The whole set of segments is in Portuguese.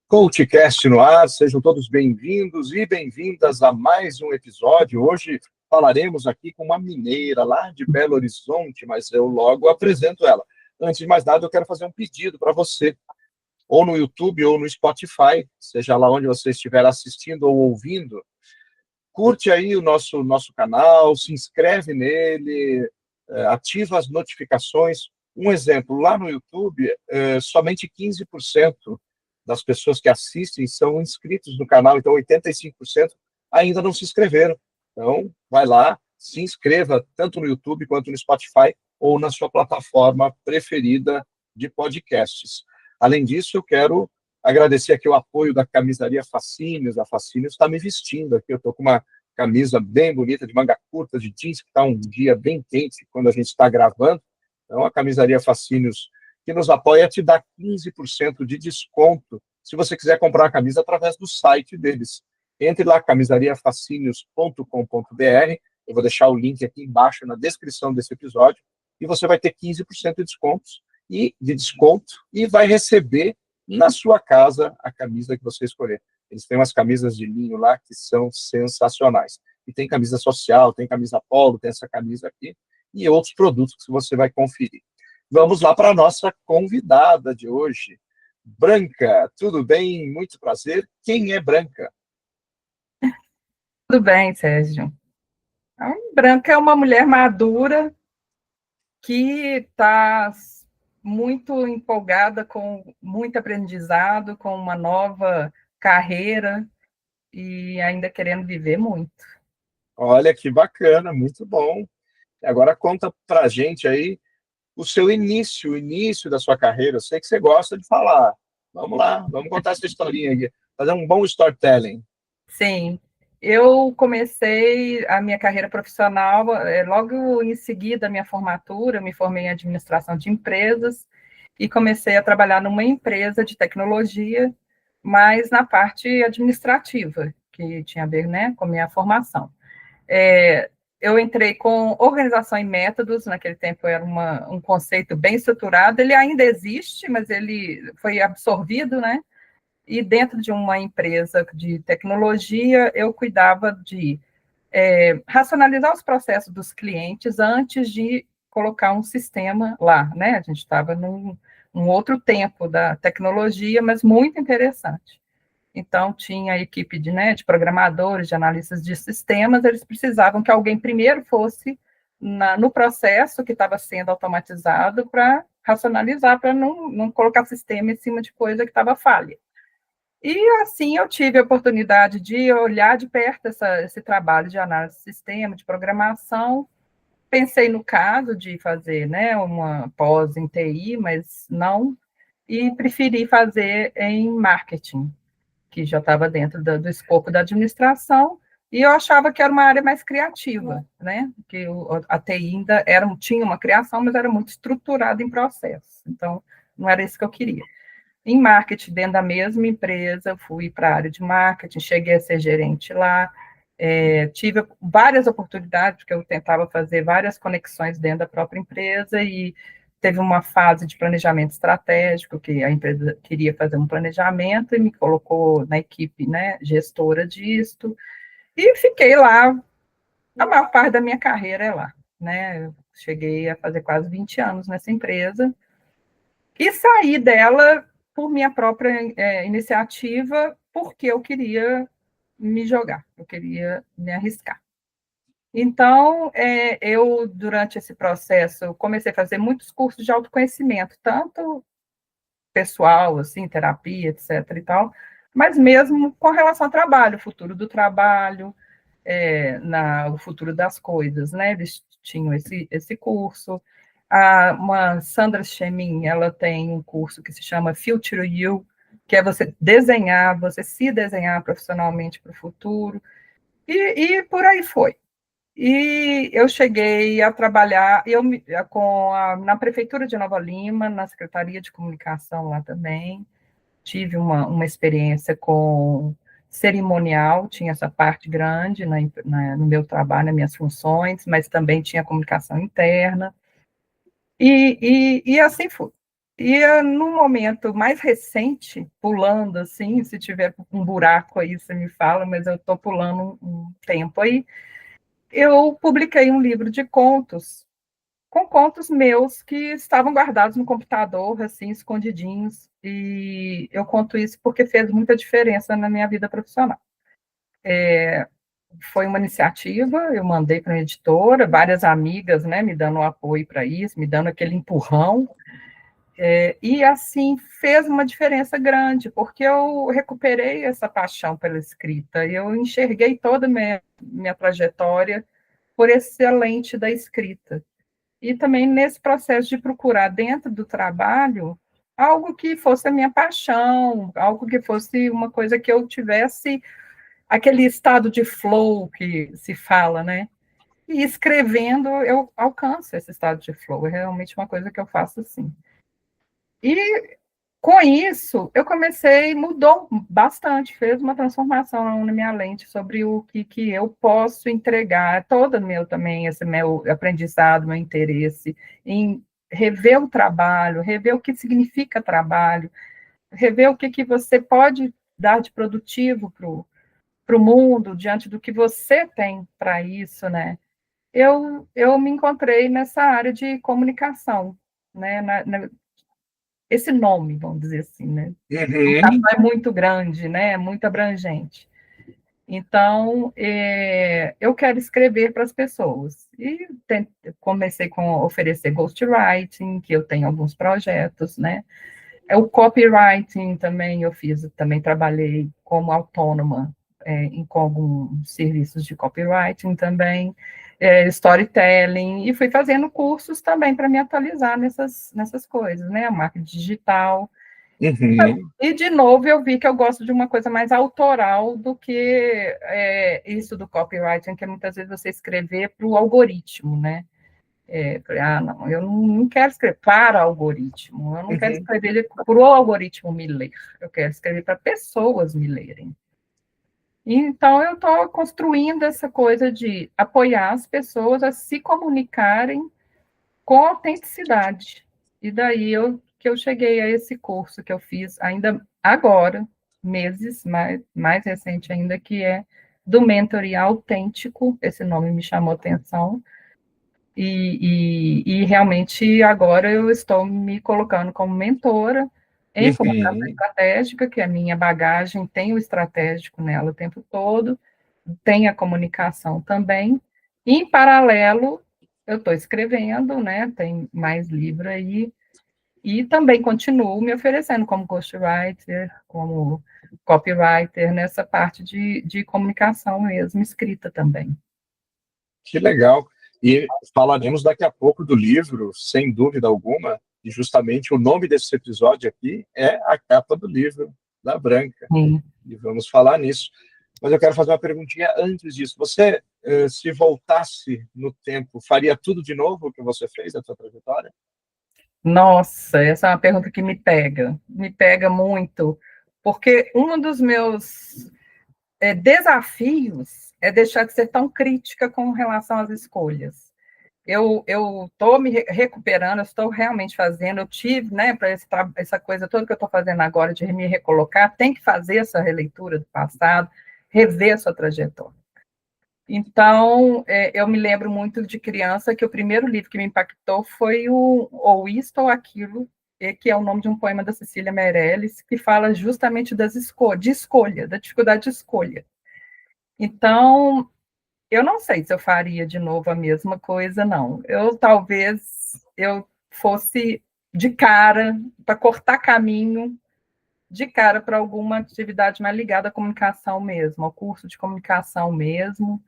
CoachCast no ar, sejam todos bem-vindos e bem-vindas a mais um episódio. Hoje falaremos aqui com uma mineira lá de Belo Horizonte, mas eu logo apresento ela. Antes de mais nada, eu quero fazer um pedido para você, ou no YouTube ou no Spotify, seja lá onde você estiver assistindo ou ouvindo, curte aí o nosso canal, se inscreve nele, ativa as notificações. Um exemplo, lá no YouTube, somente 15% das pessoas que assistem são inscritos no canal, então 85% ainda não se inscreveram. Então, vai lá, se inscreva tanto no YouTube quanto no Spotify ou na sua plataforma preferida de podcasts. Além disso, eu quero agradecer aqui o apoio da camisaria Fascínios. A Fascínios está me vestindo aqui, eu estou com uma camisa bem bonita, de manga curta, de jeans, que está um dia bem quente quando a gente está gravando. Então, a camisaria Fascínios, que nos apoia, te dá 15% de desconto se você quiser comprar a camisa através do site deles. Entre lá, camisariafascínios.com.br, eu vou deixar o link aqui embaixo na descrição desse episódio, e você vai ter 15% de desconto e vai receber na sua casa a camisa que você escolher. Eles têm umas camisas de linho lá que são sensacionais. E tem camisa social, tem camisa polo, tem essa camisa aqui, e outros produtos que você vai conferir. Vamos lá para a nossa convidada de hoje, Branca. Tudo bem? Muito prazer. Quem é Branca? Tudo bem, Sérgio. A Branca é uma mulher madura que está muito empolgada com muito aprendizado, com uma nova carreira e ainda querendo viver muito. Olha, que bacana, muito bom. Agora conta para a gente aí o seu início, o início da sua carreira. Eu sei que você gosta de falar. Vamos lá, vamos contar essa historinha aqui. Fazer um bom storytelling. Sim, eu comecei a minha carreira profissional logo em seguida da minha formatura. Eu me formei em administração de empresas e comecei a trabalhar numa empresa de tecnologia, mas na parte administrativa, que tinha a ver, né, com a minha formação. Eu entrei com organização e métodos. Naquele tempo era um conceito bem estruturado, ele ainda existe, mas ele foi absorvido, né? E dentro de uma empresa de tecnologia, eu cuidava de racionalizar os processos dos clientes antes de colocar um sistema lá, né? A gente estava num outro tempo da tecnologia, mas muito interessante. Então, tinha a equipe de programadores, de analistas de sistemas. Eles precisavam que alguém primeiro fosse no processo que estava sendo automatizado para racionalizar, para não colocar sistema em cima de coisa que estava falha. E assim eu tive a oportunidade de olhar de perto esse trabalho de análise de sistema, de programação. Pensei no caso de fazer, né, uma pós em TI, mas não, e preferi fazer em marketing, que já estava dentro do escopo da administração, e eu achava que era uma área mais criativa, né, que a TI ainda tinha uma criação, mas era muito estruturada em processos, então não era isso que eu queria. Em marketing, dentro da mesma empresa, fui para a área de marketing, cheguei a ser gerente lá, tive várias oportunidades, porque eu tentava fazer várias conexões dentro da própria empresa, e teve uma fase de planejamento estratégico, que a empresa queria fazer um planejamento e me colocou na equipe, né, gestora disto, e fiquei lá. A maior parte da minha carreira é lá, né? Eu cheguei a fazer quase 20 anos nessa empresa, e saí dela por minha própria iniciativa, porque eu queria me jogar, eu queria me arriscar. Então, durante esse processo, comecei a fazer muitos cursos de autoconhecimento, tanto pessoal, assim, terapia, etc. e tal, mas mesmo com relação ao trabalho, o futuro do trabalho, o futuro das coisas, né? Eles tinham esse curso. Uma Sandra Chemin, ela tem um curso que se chama Future You, que é você desenhar, você se desenhar profissionalmente para o futuro, e por aí foi. E eu cheguei a trabalhar na Prefeitura de Nova Lima, na Secretaria de Comunicação lá também. Tive uma experiência com cerimonial, tinha essa parte grande no meu trabalho, nas minhas funções, mas também tinha comunicação interna. E assim foi. E no momento mais recente, pulando assim, se tiver um buraco aí, você me fala, mas eu estou pulando um tempo aí, eu publiquei um livro de contos, com contos meus que estavam guardados no computador, assim, escondidinhos, e eu conto isso porque fez muita diferença na minha vida profissional. Foi uma iniciativa, eu mandei para a editora, várias amigas, né, me dando apoio para isso, me dando aquele empurrão, e assim fez uma diferença grande, porque eu recuperei essa paixão pela escrita, eu enxerguei toda a minha trajetória por esse lente da escrita. E também nesse processo de procurar dentro do trabalho algo que fosse a minha paixão, algo que fosse uma coisa que eu tivesse aquele estado de flow que se fala, né? E escrevendo eu alcanço esse estado de flow, é realmente uma coisa que eu faço assim. E com isso, eu comecei, mudou bastante, fez uma transformação na minha lente sobre o que eu posso entregar, todo meu também, esse meu aprendizado, meu interesse em rever o trabalho, rever o que significa trabalho, rever o que você pode dar de produtivo para o mundo, diante do que você tem para isso, né? Eu me encontrei nessa área de comunicação, né? Esse nome, vamos dizer assim, né? Uhum. É muito grande, né? É muito abrangente. Então, eu quero escrever para as pessoas. E comecei com oferecer ghostwriting, que eu tenho alguns projetos, né? O copywriting também eu fiz, também trabalhei como autônoma com alguns serviços de copywriting também, storytelling, e fui fazendo cursos também para me atualizar nessas coisas, né? A marketing digital. Uhum. E, de novo, eu vi que eu gosto de uma coisa mais autoral do que isso do copywriting, que é muitas vezes você escrever para o algoritmo, né? Não, eu não quero escrever para algoritmo, eu não quero Uhum. escrever para o algoritmo me ler, eu quero escrever para pessoas me lerem. Então, eu estou construindo essa coisa de apoiar as pessoas a se comunicarem com autenticidade. E daí que eu cheguei a esse curso que eu fiz ainda agora, meses, mais recente ainda, que é do mentoring autêntico, esse nome me chamou atenção, e realmente agora eu estou me colocando como mentora em comunicação Uhum. estratégica, que é a minha bagagem, tem o estratégico nela o tempo todo, tem a comunicação também. E, em paralelo, eu estou escrevendo, né? Tem mais livro aí, e também continuo me oferecendo como ghostwriter, como copywriter, nessa parte de comunicação mesmo, escrita também. Que legal. E falaremos daqui a pouco do livro, sem dúvida alguma, e justamente o nome desse episódio aqui é a capa do livro da Branca. Sim. E vamos falar nisso. Mas eu quero fazer uma perguntinha antes disso. Você, se voltasse no tempo, faria tudo de novo o que você fez na sua trajetória? Nossa, essa é uma pergunta que me pega muito, porque um dos meus desafios é deixar de ser tão crítica com relação às escolhas. Eu estou me recuperando, eu estou realmente fazendo, eu tive, né, para essa coisa toda que eu estou fazendo agora de me recolocar, tem que fazer essa releitura do passado, rever a sua trajetória. Então, eu me lembro muito de criança que o primeiro livro que me impactou foi o Ou Isto ou Aquilo, que é o nome de um poema da Cecília Meirelles, que fala justamente de escolha, da dificuldade de escolha. Então, eu não sei se eu faria de novo a mesma coisa, não. Eu fosse de cara, para cortar caminho, de cara para alguma atividade mais ligada à comunicação mesmo, ao curso de comunicação mesmo.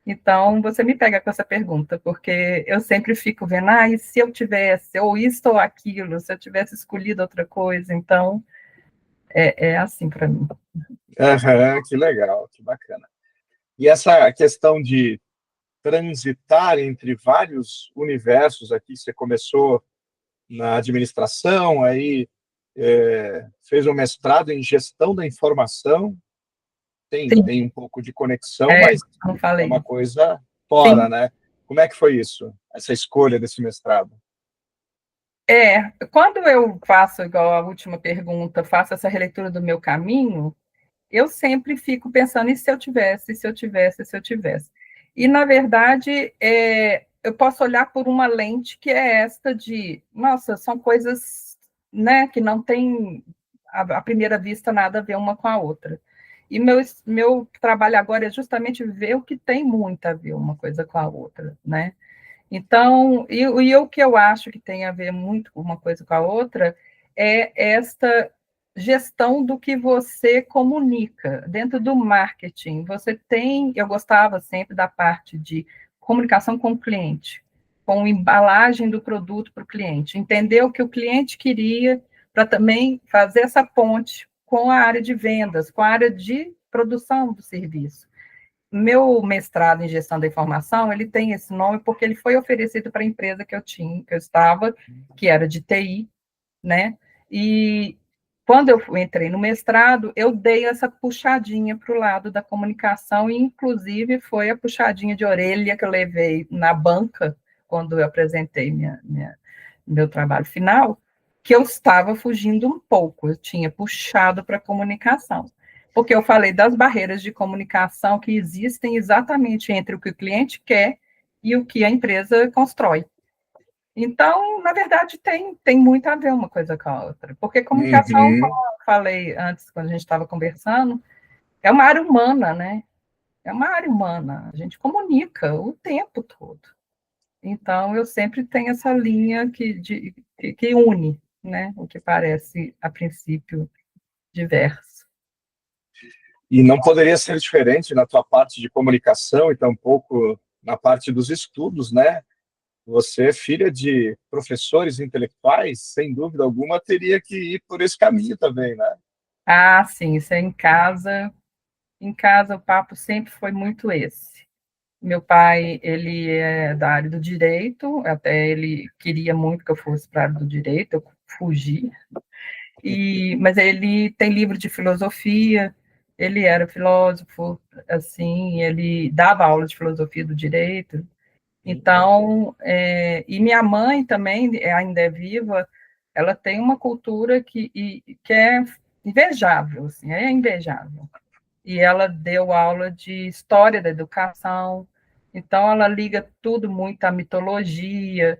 Então, você me pega com essa pergunta, porque eu sempre fico vendo, e se eu tivesse, ou isso ou aquilo, se eu tivesse escolhido outra coisa, então, é assim para mim. Aham, que legal, que bacana. E essa questão de transitar entre vários universos aqui, você começou na administração, aí fez um mestrado em gestão da informação, Sim, tem um pouco de conexão, mas não é uma falei. coisa Sim, fora, né? Como é que foi isso, essa escolha desse mestrado? Quando eu faço, igual a última pergunta, faço essa releitura do meu caminho, eu sempre fico pensando, e se eu tivesse, e se eu tivesse, e se eu tivesse? E, na verdade, eu posso olhar por uma lente que é esta de, nossa, são coisas, né, que não tem, à primeira vista, nada a ver uma com a outra. E meu trabalho agora é justamente ver o que tem muito a ver uma coisa com a outra, né? Então, e o que eu acho que tem a ver muito uma coisa com a outra é esta gestão do que você comunica. Dentro do marketing, você tem, eu gostava sempre da parte de comunicação com o cliente, com embalagem do produto para o cliente, entender o que o cliente queria, para também fazer essa ponte com a área de vendas, com a área de produção do serviço. Meu mestrado em gestão da informação, ele tem esse nome porque ele foi oferecido para a empresa que eu estava, que era de TI, né? E quando eu entrei no mestrado, eu dei essa puxadinha para o lado da comunicação, e inclusive foi a puxadinha de orelha que eu levei na banca, quando eu apresentei meu trabalho final, que eu estava fugindo um pouco, eu tinha puxado para a comunicação. Porque eu falei das barreiras de comunicação que existem exatamente entre o que o cliente quer e o que a empresa constrói. Então, na verdade, tem muito a ver uma coisa com a outra. Porque comunicação, como Uhum. eu falei antes, quando a gente estava conversando, é uma área humana, né? É uma área humana. A gente comunica o tempo todo. Então, eu sempre tenho essa linha que une, né? O que parece, a princípio, diverso. E não poderia ser diferente na tua parte de comunicação e tampouco na parte dos estudos, né? Você é filha de professores intelectuais, sem dúvida alguma, teria que ir por esse caminho também, né? Ah, sim, isso é em casa. Em casa, o papo sempre foi muito esse. Meu pai, ele é da área do direito, até ele queria muito que eu fosse para a área do direito, eu fugi. Mas ele tem livro de filosofia, ele era filósofo, assim, ele dava aula de filosofia do direito. Então, e minha mãe também, ainda é viva, ela tem uma cultura que é invejável, assim, é invejável. E ela deu aula de história da educação, então ela liga tudo muito à mitologia,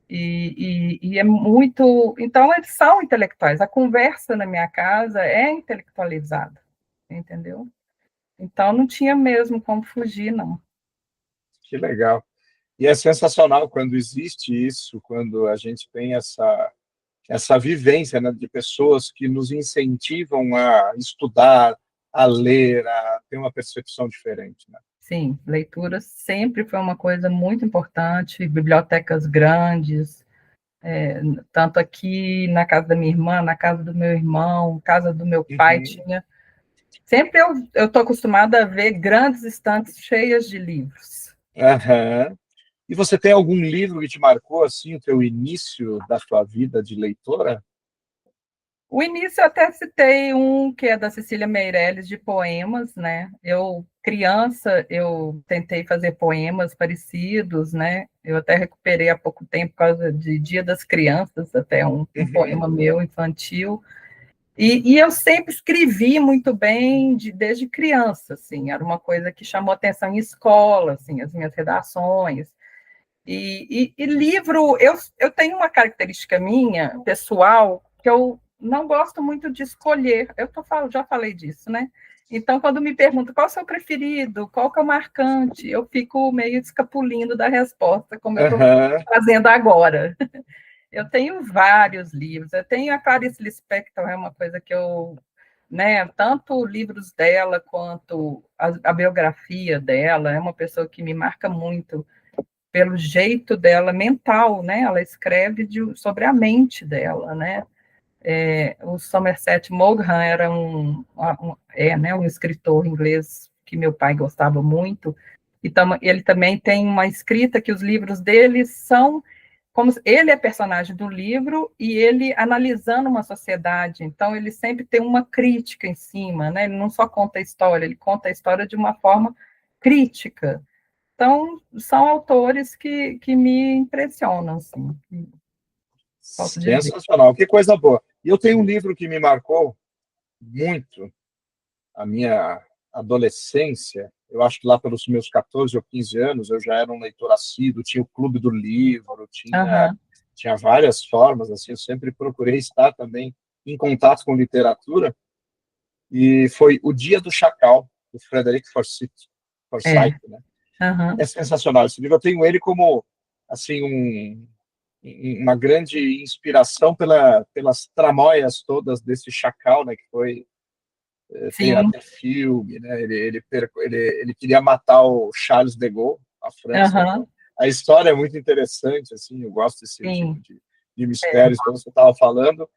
e é muito. Então, eles são intelectuais. A conversa na minha casa é intelectualizada, entendeu? Então, não tinha mesmo como fugir, não. Que legal. E é sensacional quando existe isso, quando a gente tem essa vivência, né, de pessoas que nos incentivam a estudar, a ler, a ter uma percepção diferente, né? Sim, leitura sempre foi uma coisa muito importante, bibliotecas grandes, tanto aqui na casa da minha irmã, na casa do meu irmão, casa do meu pai Uhum. tinha. Sempre eu estou acostumada a ver grandes estantes cheias de livros. Aham. E você tem algum livro que te marcou assim o teu início da tua vida de leitora? O início eu até citei um que é da Cecília Meirelles, de poemas, né? Eu, criança, eu tentei fazer poemas parecidos, né? Eu até recuperei há pouco tempo, por causa de Dia das Crianças, até um Uhum. poema meu infantil. E eu sempre escrevi muito bem desde criança, assim, era uma coisa que chamou atenção em escola, assim, as minhas redações. E livro, eu tenho uma característica minha, pessoal, que eu não gosto muito de escolher. Já falei disso, né? Então, quando me perguntam qual é o seu preferido, qual que é o marcante, eu fico meio escapulindo da resposta, como eu estou Aham. fazendo agora. Eu tenho vários livros. Eu tenho a Clarice Lispector, é uma coisa que eu, né, tanto livros dela quanto a biografia dela, é uma pessoa que me marca muito pelo jeito dela mental, né? Ela escreve sobre a mente dela, né? O Somerset Maugham era né, um escritor inglês que meu pai gostava muito. Então, ele também tem uma escrita que os livros dele são como ele é personagem do livro e ele analisando uma sociedade. Então, ele sempre tem uma crítica em cima, né? Ele não só conta a história, ele conta a história de uma forma crítica. Então, são autores que me impressionam, assim. posso dizer. Sensacional, que coisa boa. E eu tenho um livro que me marcou muito a minha adolescência. Eu acho que lá pelos meus 14 ou 15 anos eu já era um leitor assíduo, tinha o clube do livro, Aham, tinha várias formas, assim, eu sempre procurei estar também em contato com literatura, e foi O Dia do Chacal, do Frederic Forsyth, é, né? aham, É sensacional esse livro, eu tenho ele como, assim, uma grande inspiração pelas tramóias todas desse chacal, né, que foi, tem sim, até filme, né, ele queria matar o Charles de Gaulle, a França, aham, então a história é muito interessante, assim, eu gosto desse tipo sim, de é. mistérios, como você estava falando.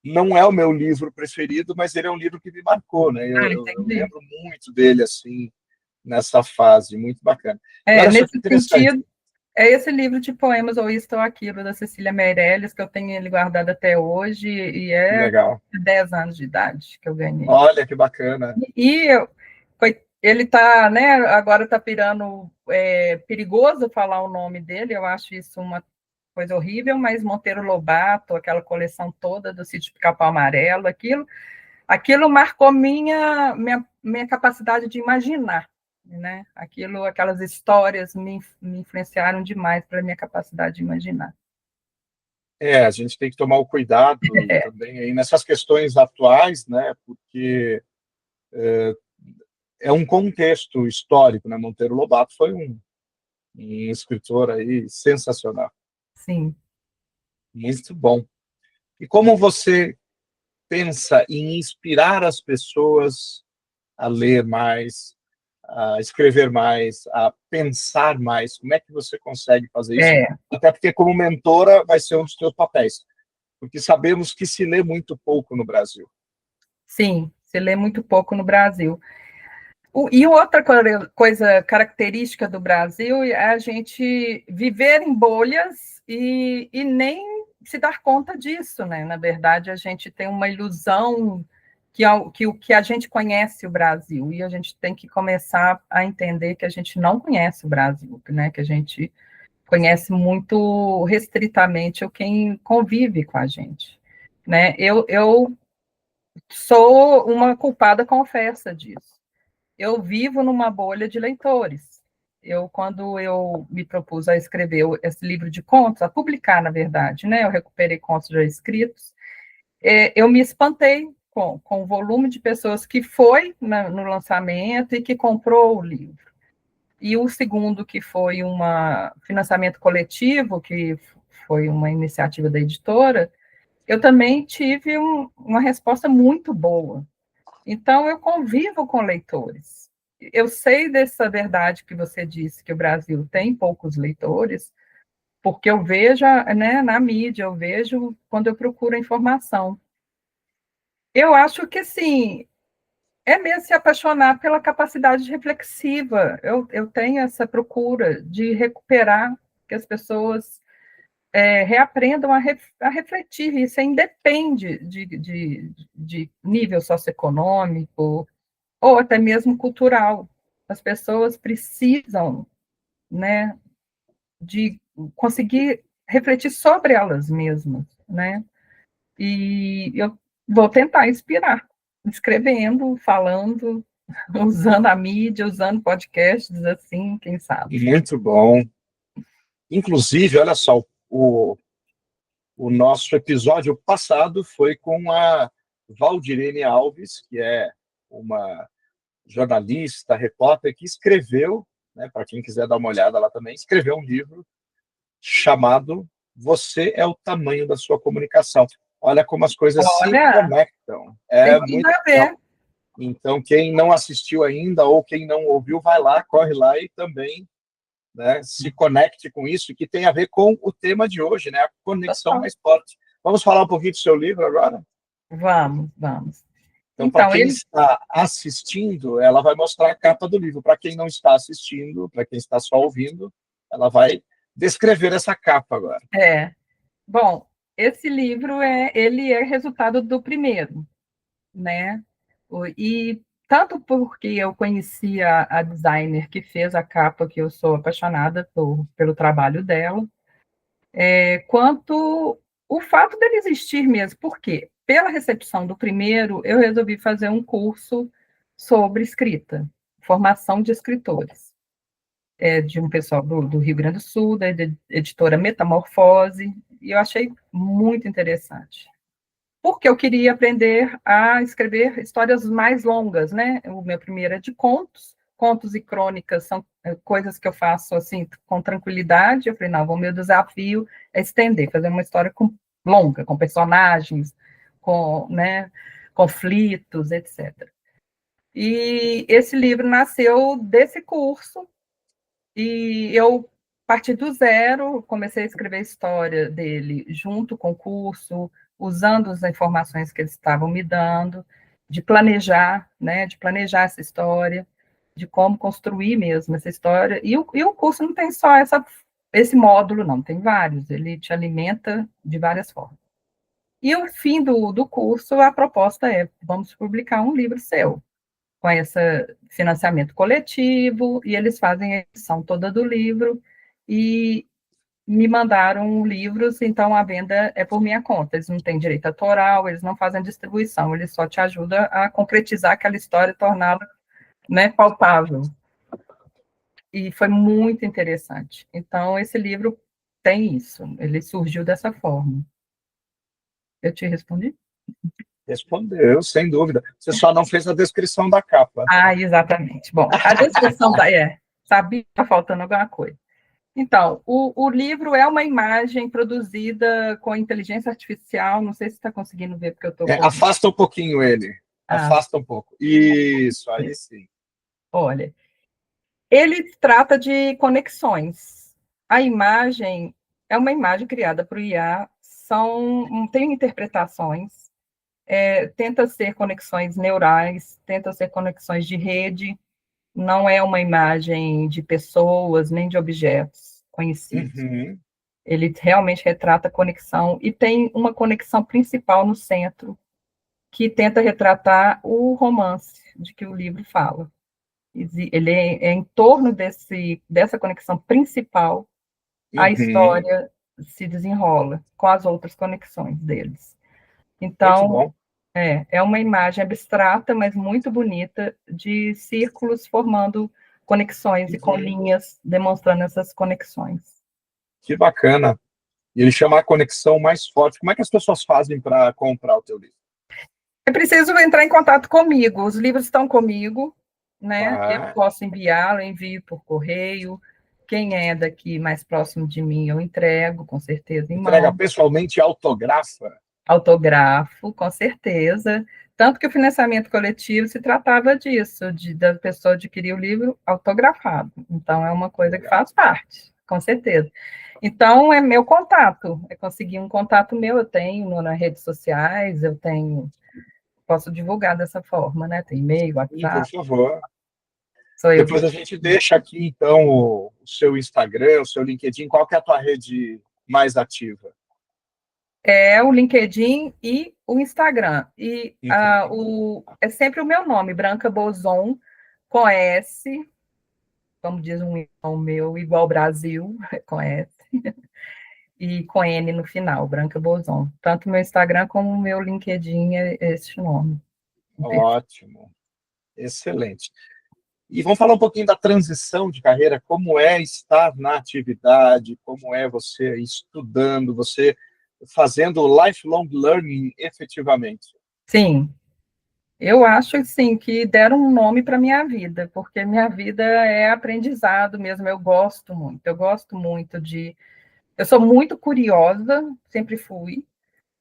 Não é o meu livro preferido, mas ele é um livro que me marcou, né, Ah, eu entendi. lembro muito dele, assim, nessa fase, muito bacana. E É, olha só que nesse interessante, sentido, é esse livro de poemas, Ou Isto ou Aquilo, da Cecília Meirelles, que eu tenho ele guardado até hoje, e que é legal. 10 anos de idade que eu ganhei. Olha que bacana. Ele está, né, agora está virando perigoso falar o nome dele, eu acho isso uma coisa horrível, mas Monteiro Lobato, aquela coleção toda do Sítio Pica-Pau Amarelo, aquilo marcou minha capacidade de imaginar, né? Aquelas histórias me influenciaram demais para a minha capacidade de imaginar. A gente tem que tomar o cuidado É, também aí nessas questões atuais, né? Porque é um contexto histórico, né? Monteiro Lobato foi um escritor aí sensacional, sim. muito bom. E como você pensa em inspirar as pessoas a ler mais, a escrever mais, a pensar mais? Como é que você consegue fazer isso? É, Até porque como mentora vai ser um dos seus papéis, porque sabemos que se lê muito pouco no Brasil. sim, se lê muito pouco no Brasil. E outra coisa característica do Brasil é a gente viver em bolhas e nem se dar conta disso, né? Na verdade, a gente tem uma ilusão que o que a gente conhece o Brasil, e a gente tem que começar a entender que a gente não conhece o Brasil, né? Que a gente conhece muito restritamente o quem convive com a gente, né? Eu sou uma culpada confessa disso. Eu vivo numa bolha de leitores. Quando eu me propus a escrever esse livro de contos, a publicar, na verdade, né? Eu recuperei contos já escritos. Eu me espantei com o volume de pessoas que foi no lançamento e que comprou o livro. E o segundo, que foi um financiamento coletivo, que foi uma iniciativa da editora, eu também tive uma resposta muito boa. Então, eu convivo com leitores. Eu sei dessa verdade que você disse, que o Brasil tem poucos leitores, porque eu vejo, né, na mídia, eu vejo quando eu procuro a informação. Eu acho que, sim, é mesmo se apaixonar pela capacidade reflexiva. Eu tenho essa procura de recuperar que as pessoas reaprendam a refletir. Isso independe de nível socioeconômico, ou até mesmo cultural. As pessoas precisam, né, de conseguir refletir sobre elas mesmas, né? E eu vou tentar inspirar, escrevendo, falando, usando a mídia, usando podcasts, assim, quem sabe. Muito bom. Inclusive, olha só, o nosso episódio passado foi com a Valdirene Alves, que é uma jornalista, repórter, que escreveu, né, para quem quiser dar uma olhada lá também, escreveu um livro chamado Você é o Tamanho da Sua Comunicação. Olha como as coisas se Olha, conectam. tem É tudo muito a legal. ver. Então, quem não assistiu ainda ou quem não ouviu, vai lá, corre lá e também, né, se conecte com isso, que tem a ver com o tema de hoje, né, a conexão mais forte. Vamos falar um pouquinho do seu livro agora? Vamos, vamos. Então, para Então, quem está assistindo, ela vai mostrar a capa do livro. Para quem não está assistindo, para quem está só ouvindo, ela vai descrever essa capa agora. Bom, esse livro ele é resultado do primeiro, né? E tanto porque eu conheci a designer que fez a capa, que eu sou apaixonada pelo trabalho dela, quanto o fato dele existir mesmo, por quê? Pela recepção do primeiro, eu resolvi fazer um curso sobre escrita, formação de escritores, de um pessoal do Rio Grande do Sul, da editora Metamorfose, e eu achei muito interessante. Porque eu queria aprender a escrever histórias mais longas, né? O meu primeiro é de contos, contos e crônicas são coisas que eu faço assim com tranquilidade. Eu falei, não, o meu desafio é estender, fazer uma história longa, com personagens, com, né, conflitos, etc. E esse livro nasceu desse curso, e eu parti do zero, comecei a escrever a história dele junto com o curso, usando as informações que eles estavam me dando, de planejar, né, de planejar essa história, de como construir mesmo essa história. E o curso não tem só esse módulo, não, tem vários, ele te alimenta de várias formas. E o fim do curso, a proposta é, vamos publicar um livro seu, com esse financiamento coletivo, e eles fazem a edição toda do livro, e me mandaram livros, então a venda é por minha conta, eles não têm direito autoral, eles não fazem distribuição, eles só te ajudam a concretizar aquela história e torná-la, né, palpável. E foi muito interessante. Então, esse livro tem isso, ele surgiu dessa forma. Eu te respondi? Respondeu, sem dúvida. Você só não fez a descrição da capa. Ah, exatamente. Bom, a descrição sabia que está faltando alguma coisa. Então, o livro é uma imagem produzida com inteligência artificial, não sei se está conseguindo ver, porque eu estou... Afasta um pouquinho ele, afasta um pouco. Isso, aí sim. Olha, ele trata de conexões. A imagem é uma imagem criada por IA, tem interpretações, tenta ser conexões neurais, tenta ser conexões de rede, não é uma imagem de pessoas, nem de objetos conhecidos. Uhum. Ele realmente retrata a conexão, e tem uma conexão principal no centro, que tenta retratar o romance de que o livro fala. Ele é em torno dessa conexão principal, a história se desenrola com as outras conexões deles. Muito Então, bom. é uma imagem abstrata, mas muito bonita, de círculos formando conexões e com linhas demonstrando essas conexões. Que bacana. E ele chama a conexão mais forte. Como é que as pessoas fazem para comprar o teu livro? É preciso entrar em contato comigo. Os livros estão comigo, né? Eu posso enviá-lo, envio por correio. Quem é daqui mais próximo de mim, eu entrego, com certeza, em Entrega mão. pessoalmente e autografa? Autografo, com certeza. Tanto que o financiamento coletivo se tratava disso, da pessoa adquirir o livro autografado. Então, é uma coisa que faz parte, com certeza. Então, é meu contato, é conseguir um contato meu, eu tenho nas redes sociais, posso divulgar dessa forma, né? Tem e-mail, WhatsApp. Por favor. Sou eu. Depois a gente deixa aqui, então, o seu Instagram, o seu LinkedIn. Qual que é a tua rede mais ativa? É o LinkedIn e o Instagram. E é sempre o meu nome, Branca Bozon, com S, como diz um irmão meu, igual Brasil, com S, e com N no final, Branca Bozon. Tanto meu Instagram como o meu LinkedIn é esse nome. Ótimo. Excelente. E vamos falar um pouquinho da transição de carreira, como é estar na atividade, como é você estudando, você fazendo lifelong learning efetivamente. Sim, eu acho, assim, que deram um nome para a minha vida, porque minha vida é aprendizado mesmo, eu gosto muito eu sou muito curiosa, sempre fui,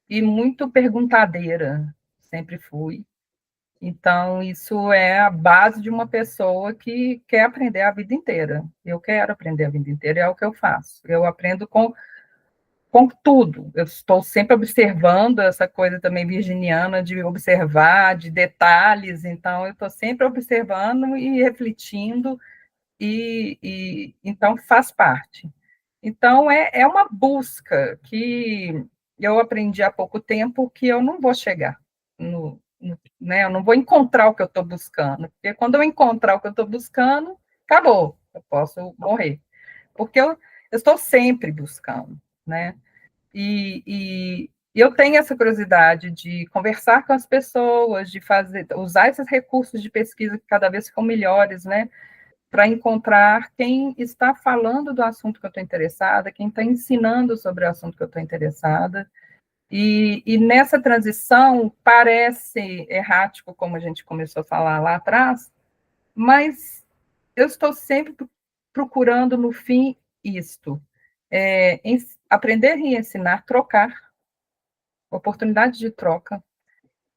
e muito perguntadeira, sempre fui. Então, isso é a base de uma pessoa que quer aprender a vida inteira. Eu quero aprender a vida inteira, é o que eu faço. Eu aprendo com tudo. Eu estou sempre observando, essa coisa também virginiana de observar, de detalhes. Então, eu estou sempre observando e refletindo, então faz parte. Então, é uma busca que eu aprendi há pouco tempo, que eu não vou chegar né? Eu não vou encontrar o que eu estou buscando, porque quando eu encontrar o que eu estou buscando, acabou, eu posso morrer. Porque eu estou sempre buscando, né? E eu tenho essa curiosidade de conversar com as pessoas, de usar esses recursos de pesquisa que cada vez ficam melhores, né? Para encontrar quem está falando do assunto que eu estou interessada, quem está ensinando sobre o assunto que eu estou interessada. E nessa transição, parece errático, como a gente começou a falar lá atrás, mas eu estou sempre procurando, no fim, isto. Aprender e ensinar, trocar, oportunidade de troca,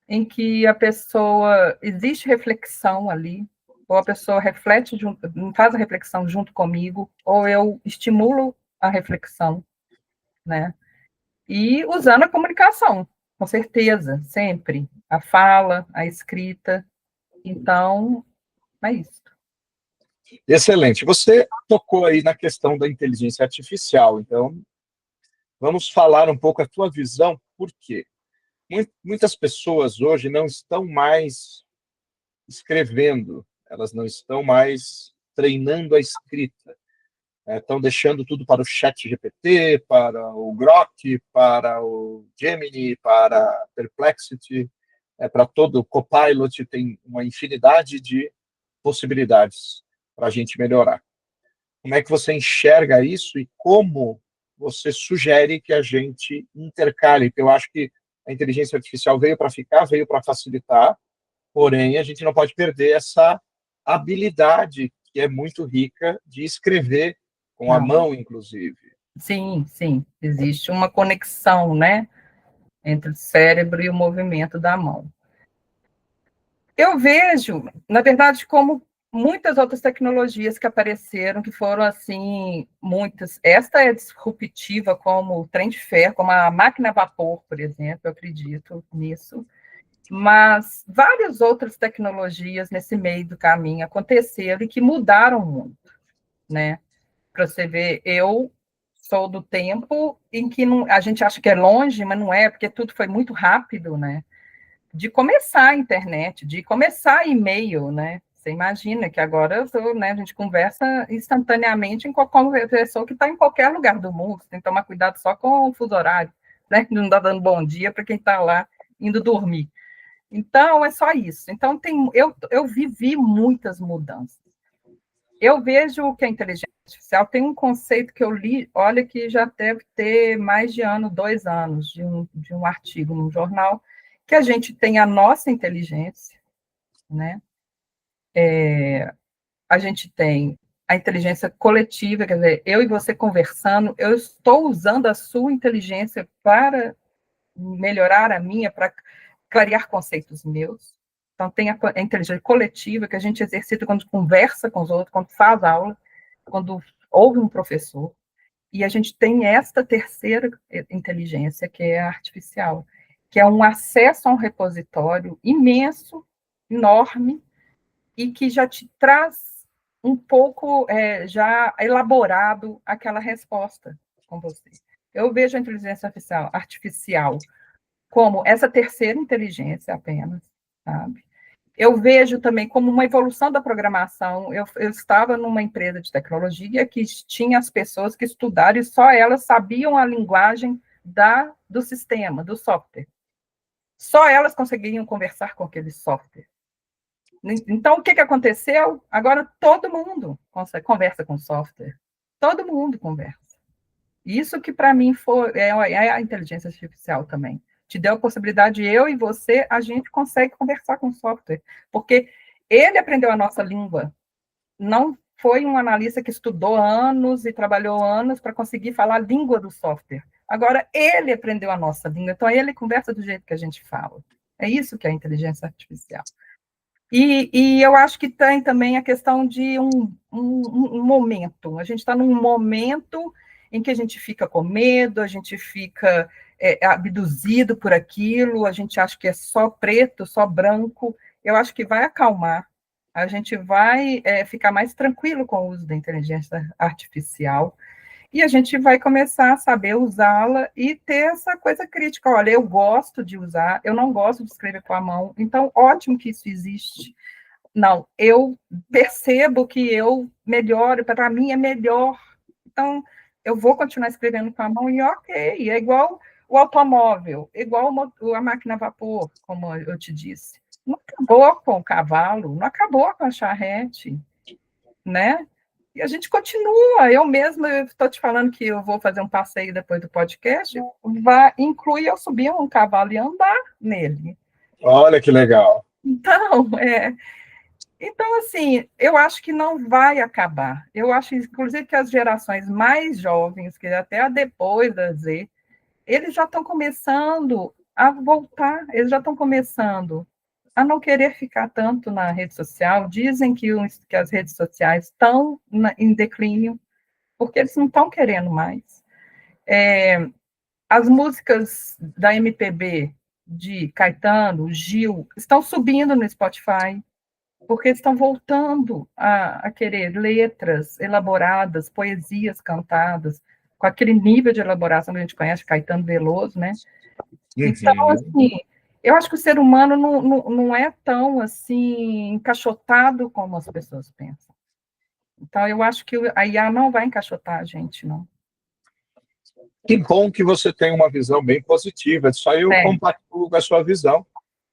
em que a pessoa, existe reflexão ali, ou a pessoa reflete, faz a reflexão junto comigo, ou eu estimulo a reflexão, né? E usando a comunicação, com certeza, sempre. A fala, a escrita. Então, é isso. Excelente. Você tocou aí na questão da inteligência artificial, então vamos falar um pouco a tua visão, por quê? Muitas pessoas hoje não estão mais escrevendo, elas não estão mais treinando a escrita. Estão deixando tudo para o chat GPT, para o Grok, para o Gemini, para a Perplexity, para todo o Copilot, tem uma infinidade de possibilidades para a gente melhorar. Como é que você enxerga isso e como você sugere que a gente intercale? Porque eu acho que a inteligência artificial veio para ficar, veio para facilitar, porém a gente não pode perder essa habilidade que é muito rica de escrever com a mão, inclusive. Sim, sim. Existe uma conexão, né, entre o cérebro e o movimento da mão. Eu vejo, na verdade, como muitas outras tecnologias que apareceram, que foram, assim, muitas. Esta é disruptiva, como o trem de ferro, como a máquina a vapor, por exemplo, eu acredito nisso. Mas várias outras tecnologias nesse meio do caminho aconteceram e que mudaram muito, né? Para você ver, eu sou do tempo em que a gente acha que é longe, mas não é, porque tudo foi muito rápido, né? De começar a internet, de começar e-mail, né? Você imagina que agora né, a gente conversa instantaneamente com qualquer pessoa que está em qualquer lugar do mundo. Você tem que tomar cuidado só com o fuso horário, né? Não está dando bom dia para quem está lá indo dormir. Então, é só isso. Então, eu vivi muitas mudanças. Eu vejo que a inteligência artificial tem um conceito que eu li, olha, que já deve ter mais de 2 anos, de um artigo num jornal, que a gente tem a nossa inteligência, né? A gente tem a inteligência coletiva, quer dizer, eu e você conversando, eu estou usando a sua inteligência para melhorar a minha, para clarear conceitos meus. Então, tem a inteligência coletiva, que a gente exercita quando conversa com os outros, quando faz aula, quando ouve um professor. E a gente tem esta terceira inteligência, que é a artificial, que é um acesso a um repositório imenso, enorme, e que já te traz um pouco já elaborado aquela resposta com você. Eu vejo a inteligência artificial como essa terceira inteligência apenas, sabe? Eu vejo também como uma evolução da programação. Eu estava numa empresa de tecnologia que tinha as pessoas que estudaram e só elas sabiam a linguagem do sistema, do software. Só elas conseguiam conversar com aquele software. Então, o que aconteceu? Agora todo mundo conversa com software. Todo mundo conversa. Isso que, para mim, é a inteligência artificial também. Te deu a possibilidade, eu e você, a gente consegue conversar com o software. Porque ele aprendeu a nossa língua. Não foi um analista que estudou anos e trabalhou anos para conseguir falar a língua do software. Agora, ele aprendeu a nossa língua. Então, ele conversa do jeito que a gente fala. É isso que é a inteligência artificial. E eu acho que tem também a questão de um momento. A gente está num momento em que a gente fica com medo, a gente fica abduzido por aquilo, a gente acha que é só preto, só branco. Eu acho que vai acalmar, a gente vai ficar mais tranquilo com o uso da inteligência artificial, e a gente vai começar a saber usá-la e ter essa coisa crítica. Olha, eu gosto de usar, eu não gosto de escrever com a mão, então ótimo que isso existe. Não, eu percebo que eu melhoro, para mim é melhor. Então, eu vou continuar escrevendo com a mão e ok, é igual o automóvel, igual a máquina a vapor, como eu te disse. Não acabou com o cavalo, não acabou com a charrete, né? E a gente continua. Eu mesma estou te falando que eu vou fazer um passeio depois do podcast, inclui eu subir um cavalo e andar nele. Olha que legal. Então, assim, eu acho que não vai acabar. Eu acho, inclusive, que as gerações mais jovens, que até a depois da Z, eles já estão começando a voltar, eles já estão começando a não querer ficar tanto na rede social. Dizem que as redes sociais estão em declínio, porque eles não estão querendo mais. As músicas da MPB, de Caetano, Gil, estão subindo no Spotify, porque estão voltando a querer letras elaboradas, poesias cantadas, com aquele nível de elaboração que a gente conhece, Caetano Veloso, né? Então, assim, eu acho que o ser humano não é tão, assim, encaixotado como as pessoas pensam. Então, eu acho que a IA não vai encaixotar a gente, não. Que bom que você tem uma visão bem positiva. Só eu compartilho a sua visão.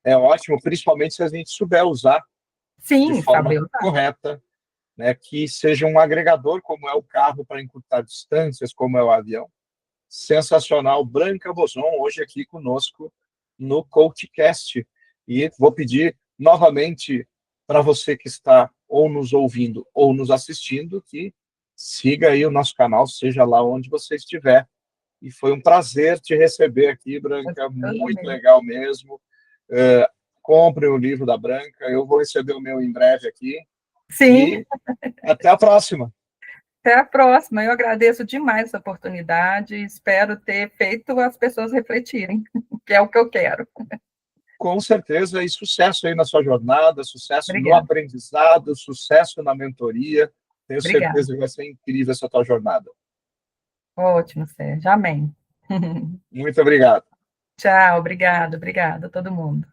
É ótimo, principalmente se a gente souber usar de forma correta, né? Que seja um agregador, como é o carro para encurtar distâncias, como é o avião. Sensacional. Branca Bozon, hoje aqui conosco no CoachCast. E vou pedir novamente para você que está ou nos ouvindo ou nos assistindo, que siga aí o nosso canal, seja lá onde você estiver. E foi um prazer te receber aqui, Branca, muito legal mesmo. Compre o livro da Branca, eu vou receber o meu em breve aqui. Sim. E até a próxima. Até a próxima. Eu agradeço demais essa oportunidade e espero ter feito as pessoas refletirem, que é o que eu quero. Com certeza, e sucesso aí na sua jornada, sucesso Obrigada. no aprendizado, sucesso na mentoria. Tenho Obrigada. certeza que vai ser incrível essa tua jornada. Ótimo, Sérgio. Amém. Muito obrigado. Tchau, obrigada a todo mundo.